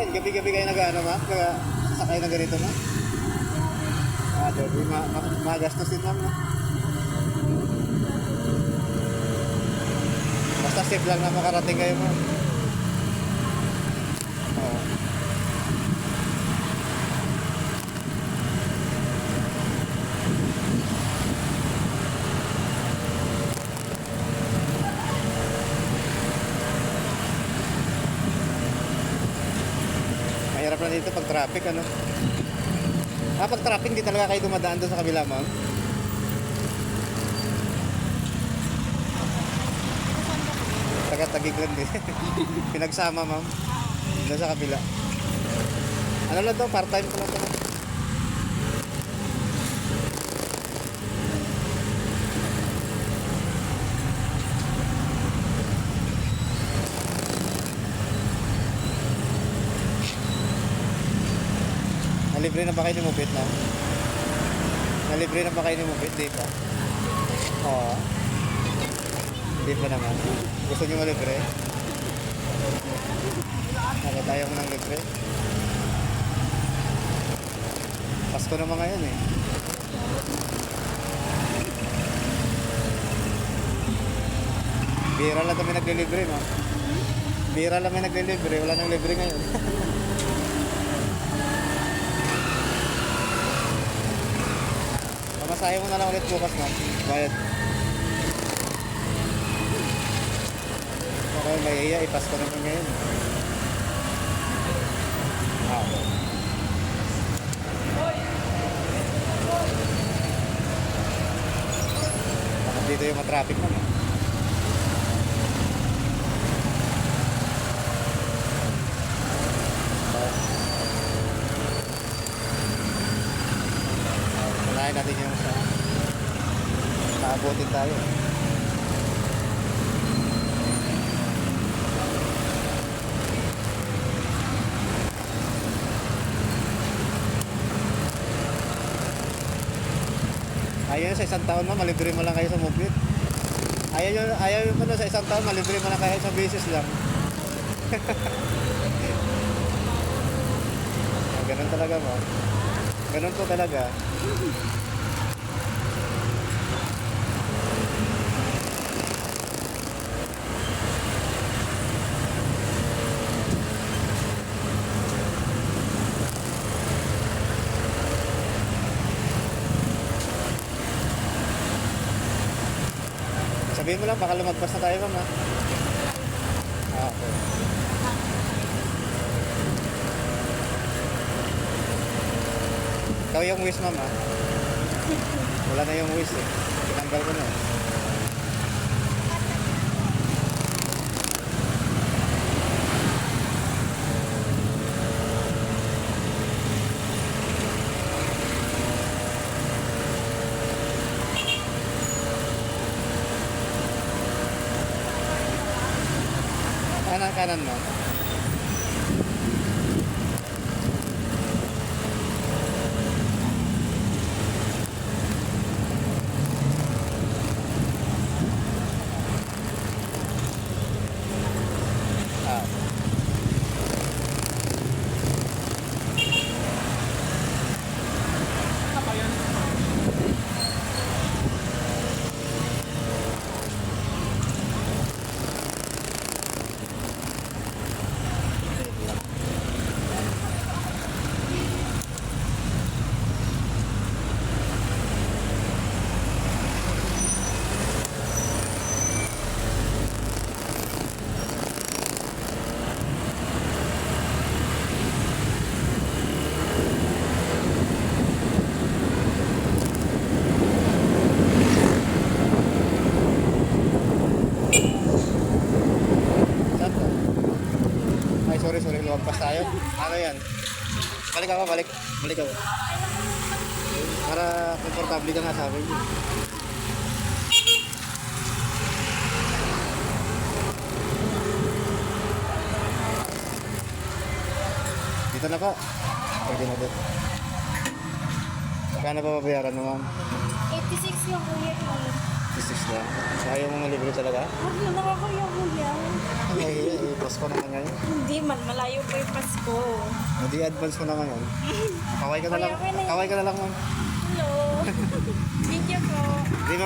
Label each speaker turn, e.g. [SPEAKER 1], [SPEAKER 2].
[SPEAKER 1] Gabi-gabi kayo nag-ano ma? Sakay na ganito ma? Dobi, magastos din ma'am no? Basta safe lang na makarating kayo ma'am. Oo. Mahirap na dito pag traffic ano. Pag traffic di talaga kayo dumadaan doon sa kabila ma'am. Taga-Taguig lang din. Pinagsama ma'am. Doon sa kabila. Ano lang to? Part-time ko lang to. Nalibre na ba kayo ni Mubit na? Nalibre na ba kayo ni Mubit? Di pa? Oo. Di pa naman. Gusto nyo malibre? Nakatayo mo ng libre. Pasko naman ngayon eh. Bira lang kami naglilibre no? Bira lang may naglilibre. Wala nang libre ngayon. Pamasahe mo na lang ulit bukas ma'am. Bayad. Okay, may iya. Ipasko naman ngayon. Okay. Bakit dito yung matraffic naman? Unahin natin yung sa naabutin tayo. Ayaw sa isang taon mo, malibre mo lang kayo sa Mubit. Ayaw mo na sa isang taon, malibre mo lang kayo sa business lang. Ganun talaga mo. Ganun po talaga. Sabihin mo lang, baka lumagpas na tayo ma'am ha. Okay. Ikaw yung wish ma'am ha. Wala na yung wish eh. Tinanggal ko na eh. Kanan mo. Sorry, lumagpas tayo. Ano yan? Balik ako. Para komportable ka nga sa akin. Dito na po. Pwede na dito. Magkano pa babayaran mo ma'am?
[SPEAKER 2] 86 yung kuya ko.
[SPEAKER 1] 86 lang. So ayaw mo malibre talaga?
[SPEAKER 2] Huwag na nakakaya kuya.
[SPEAKER 1] Ay, Pasko na ngayon.
[SPEAKER 3] Hindi man, malayo pa yung Pasko.
[SPEAKER 1] Hindi advance mo na ngayon. Kaway ka na lang.
[SPEAKER 3] Okay na yun.
[SPEAKER 1] Kaway ka na lang, ma'am.
[SPEAKER 3] Hello. Thank you po.
[SPEAKER 1] Di ba